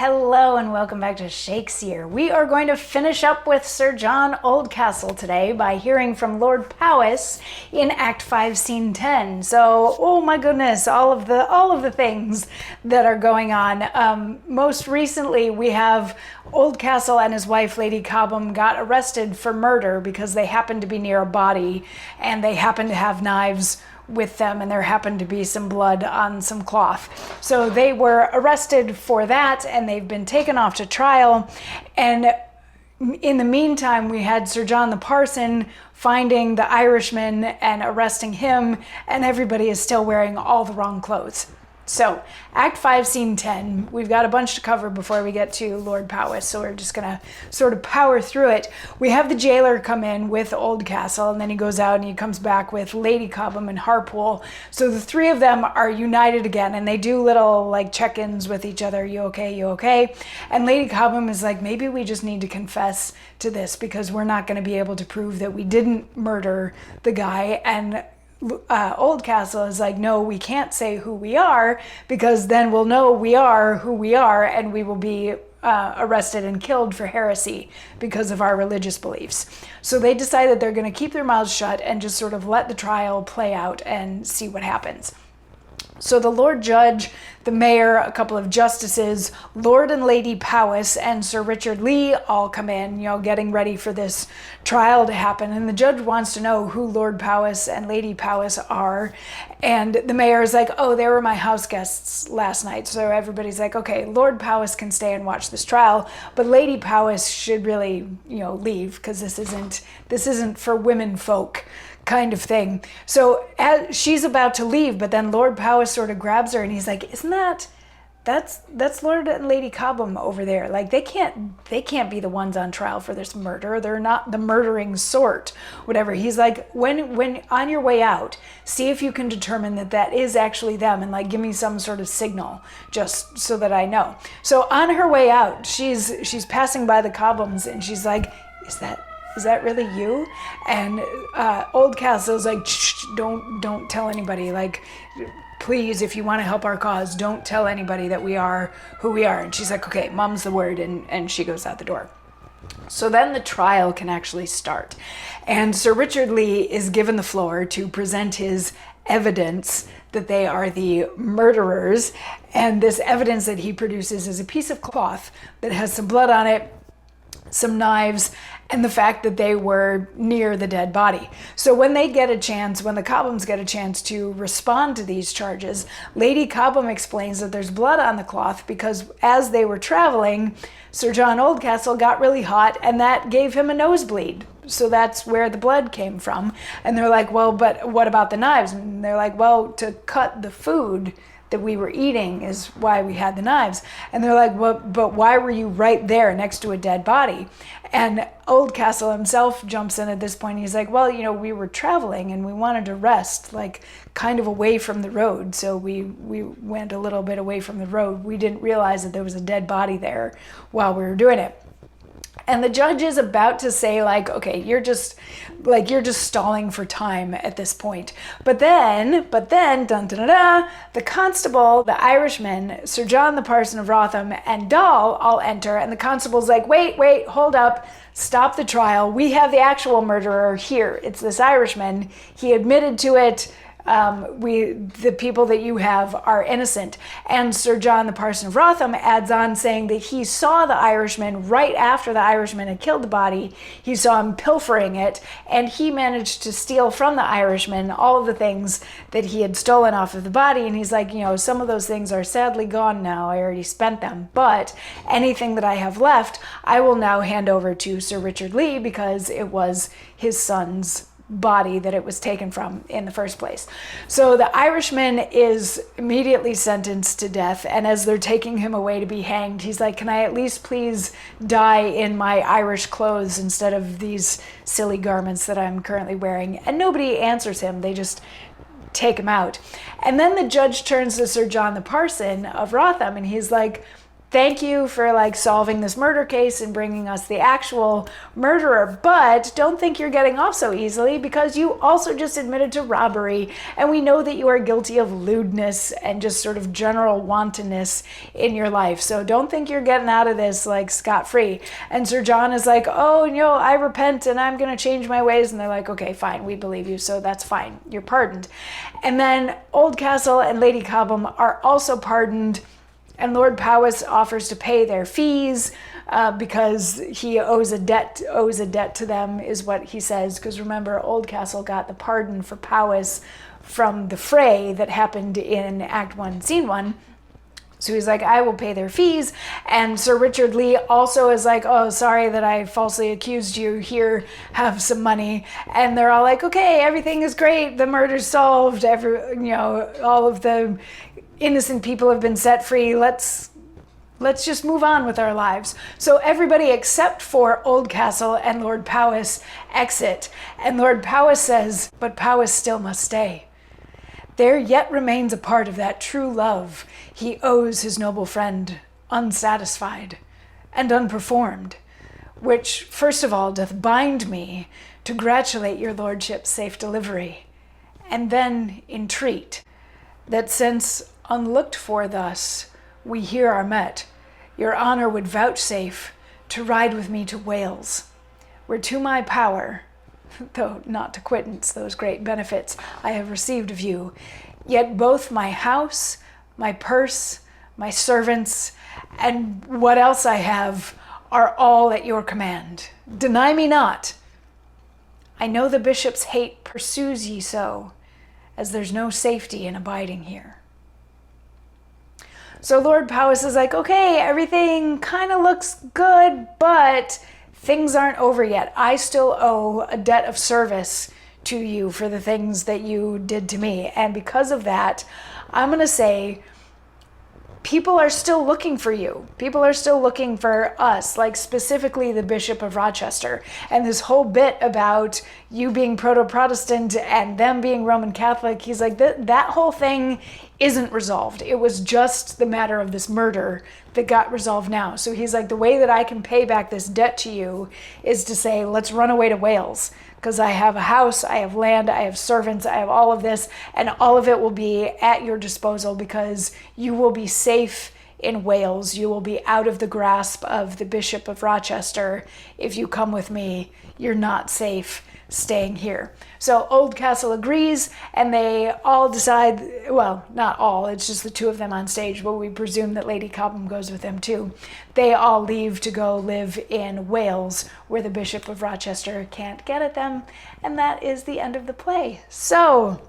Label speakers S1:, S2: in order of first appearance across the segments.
S1: Hello and welcome back to Shakesyear. We are going to finish up with Sir John Oldcastle today by hearing from Lord Powis in Act 5, Scene 10. So, oh my goodness, all of the things that are going on. Most recently, we have Oldcastle and his wife, Lady Cobham, got arrested for murder because they happened to be near a body and they happened to have knives with them, and there happened to be some blood on some cloth. So they were arrested for that, and they've been taken off to trial. And in the meantime, we had Sir John the parson finding the Irishman and arresting him, and everybody is still wearing all the wrong clothes. So, Act 5, Scene 10, we've got a bunch to cover before we get to Lord Powis, so we're just going to sort of power through it. We have the jailer come in with Oldcastle, and then he goes out and he comes back with Lady Cobham and Harpool. So the three of them are united again, and they do little like check-ins with each other. You okay? You okay? And Lady Cobham is like, maybe we just need to confess to this because we're not going to be able to prove that we didn't murder the guy. And Oldcastle is like, no, we can't say who we are because then we'll know we are who we are and we will be arrested and killed for heresy because of our religious beliefs. So they decided they're going to keep their mouths shut and just sort of let the trial play out and see what happens. So the Lord Judge, the Mayor, a couple of justices, Lord and Lady Powis, and Sir Richard Lee all come in, getting ready for this trial to happen. And the judge wants to know who Lord Powis and Lady Powis are. And the mayor is like, oh, they were my house guests last night. So everybody's like, okay, Lord Powis can stay and watch this trial, but Lady Powis should really, leave because this isn't for women folk kind of thing. So as she's about to leave, but then Lord Powis sort of grabs her and he's like, isn't that's Lord and Lady Cobham over there. Like they can't be the ones on trial for this murder. They're not the murdering sort, whatever. He's like, when on your way out, see if you can determine that is actually them and like give me some sort of signal just so that I know. So on her way out, she's passing by the Cobhams and she's like, is that really you? And Oldcastle's like, shh, don't tell anybody. Like, please, if you want to help our cause, don't tell anybody that we are who we are. And she's like, okay, mom's the word. And she goes out the door. So then the trial can actually start. And Sir Richard Lee is given the floor to present his evidence that they are the murderers. And this evidence that he produces is a piece of cloth that has some blood on it, some knives, and the fact that they were near the dead body. So when the Cobhams get a chance to respond to these charges, Lady Cobham explains that there's blood on the cloth because as they were traveling, Sir John Oldcastle got really hot and that gave him a nosebleed. So that's where the blood came from. And they're like, well, but what about the knives? And they're like, well, to cut the food that we were eating is why we had the knives. And they're like, well, but why were you right there next to a dead body? And Oldcastle himself jumps in at this point. He's like, well, we were traveling and we wanted to rest, like kind of away from the road. So we went a little bit away from the road. We didn't realize that there was a dead body there while we were doing it. And the judge is about to say, like, okay, you're just stalling for time at this point. But then, dun dun dun dun, the constable, the Irishman, Sir John the parson of Wrotham, and Doll all enter. And the constable's like, wait, hold up, stop the trial. We have the actual murderer here. It's this Irishman. He admitted to it. The people that you have are innocent. And Sir John the parson of Wrotham adds on saying that he saw the Irishman right after the Irishman had killed the body. He saw him pilfering it, and he managed to steal from the Irishman all of the things that he had stolen off of the body. And he's like, some of those things are sadly gone now. I already spent them, but anything that I have left, I will now hand over to Sir Richard Lee because it was his son's body that it was taken from in the first place. So the Irishman is immediately sentenced to death, and as they're taking him away to be hanged, he's like, can I at least please die in my Irish clothes instead of these silly garments that I'm currently wearing? And nobody answers him. They just take him out. And then the judge turns to Sir John the parson of Wrotham and he's like, thank you for like solving this murder case and bringing us the actual murderer, but don't think you're getting off so easily because you also just admitted to robbery, and we know that you are guilty of lewdness and just sort of general wantonness in your life. So don't think you're getting out of this like scot-free. And Sir John is like, oh, no, I repent and I'm going to change my ways. And they're like, okay, fine, we believe you, so that's fine. You're pardoned. And then Oldcastle and Lady Cobham are also pardoned, and Lord Powis offers to pay their fees because he owes a debt to them, is what he says. Because remember, Oldcastle got the pardon for Powis from the fray that happened in Act 1, Scene 1. So he's like, I will pay their fees. And Sir Richard Lee also is like, oh, sorry that I falsely accused you. Here, have some money. And they're all like, okay, everything is great. The murder's solved. All of the innocent people have been set free. Let's just move on with our lives. So everybody except for Oldcastle and Lord Powis exit. And Lord Powis says, but Powis still must stay. There yet remains a part of that true love he owes his noble friend, unsatisfied and unperformed, which first of all doth bind me to gratulate your lordship's safe delivery, and then entreat that since unlooked for thus we here are met, your honour would vouchsafe to ride with me to Wales, where to my power, though not to quittance those great benefits I have received of you, yet both my house, my purse, my servants, and what else I have are all at your command. Deny me not. I know the bishop's hate pursues ye so, as there's no safety in abiding here. So Lord Powis is like, okay, everything kind of looks good, but things aren't over yet. I still owe a debt of service to you for the things that you did to me. And because of that, I'm going to say people are still looking for you. People are still looking for us, like specifically the Bishop of Rochester. And this whole bit about you being proto-Protestant and them being Roman Catholic, he's like, that whole thing isn't resolved. It was just the matter of this murder that got resolved now. So he's like, the way that I can pay back this debt to you is to say, let's run away to Wales, because I have a house, I have land, I have servants, I have all of this, and all of it will be at your disposal because you will be safe in Wales. You will be out of the grasp of the Bishop of Rochester. If you come with me, you're not safe staying here. So Oldcastle agrees, and they all decide, well, not all, it's just the two of them on stage, but we presume that Lady Cobham goes with them too. They all leave to go live in Wales, where the Bishop of Rochester can't get at them, and that is the end of the play. So,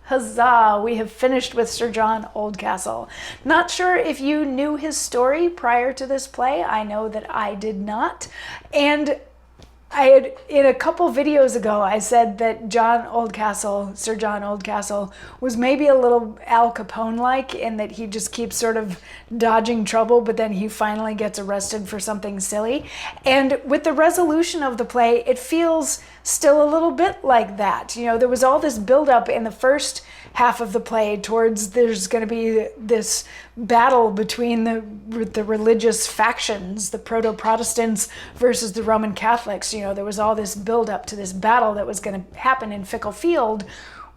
S1: huzzah, we have finished with Sir John Oldcastle. Not sure if you knew his story prior to this play. I know that I did not. And I had, in a couple videos ago, I said that Sir John Oldcastle, was maybe a little Al Capone-like in that he just keeps sort of dodging trouble, but then he finally gets arrested for something silly. And with the resolution of the play, it feels still a little bit like that. You know, there was all this buildup in the first half of the play towards there's going to be this battle between the religious factions, the proto-Protestants versus the Roman Catholics. You know, there was all this buildup to this battle that was going to happen in Fickle Field,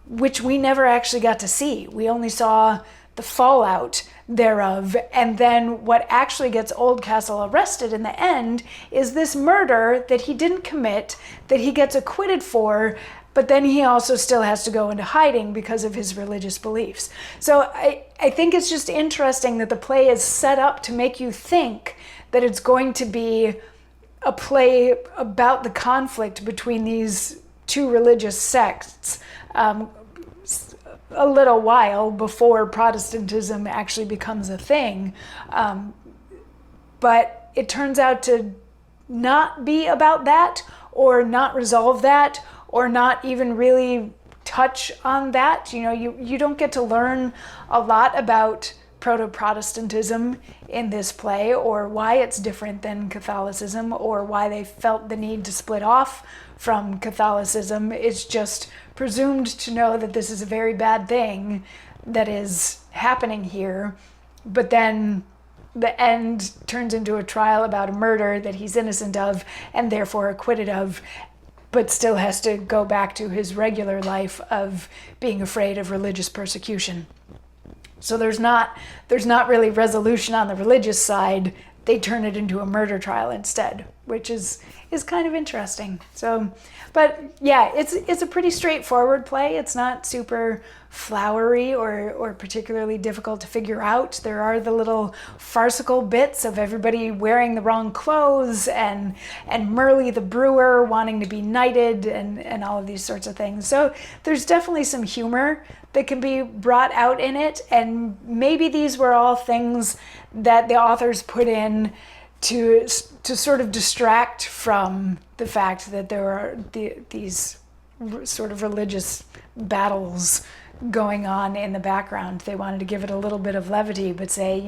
S1: which we never actually got to see. We only saw the fallout thereof. And then what actually gets Oldcastle arrested in the end is this murder that he didn't commit, that he gets acquitted for, but then he also still has to go into hiding because of his religious beliefs. So I think it's just interesting that the play is set up to make you think that it's going to be a play about the conflict between these two religious sects a little while before Protestantism actually becomes a thing. But it turns out to not be about that, or not resolve that, or not even really touch on that. You know, you don't get to learn a lot about proto-Protestantism in this play, or why it's different than Catholicism, or why they felt the need to split off from Catholicism. It's just presumed to know that this is a very bad thing that is happening here, but then the end turns into a trial about a murder that he's innocent of and therefore acquitted of, but still has to go back to his regular life of being afraid of religious persecution. So there's not really resolution on the religious side. They turn it into a murder trial instead, which is kind of interesting. So, but yeah, it's a pretty straightforward play. It's not super flowery or particularly difficult to figure out. There are the little farcical bits of everybody wearing the wrong clothes and Merle the brewer wanting to be knighted and all of these sorts of things. So there's definitely some humor that can be brought out in it, and maybe these were all things that the authors put in to sort of distract from the fact that there are these sort of religious battles going on in the background. They wanted to give it a little bit of levity, but say,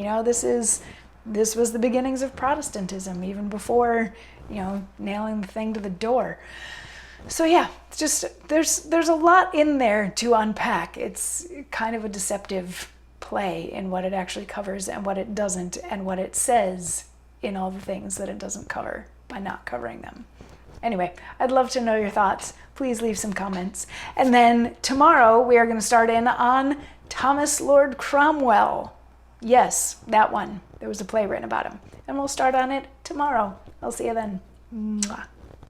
S1: this was the beginnings of Protestantism, even before, nailing the thing to the door. So yeah, it's just there's a lot in there to unpack. It's kind of a deceptive play in what it actually covers and what it doesn't, and what it says in all the things that it doesn't cover by not covering them. Anyway, I'd love to know your thoughts. Please leave some comments. And then tomorrow we are going to start in on Thomas Lord Cromwell. Yes, that one. There was a play written about him. And we'll start on it tomorrow. I'll see you then. Mwah.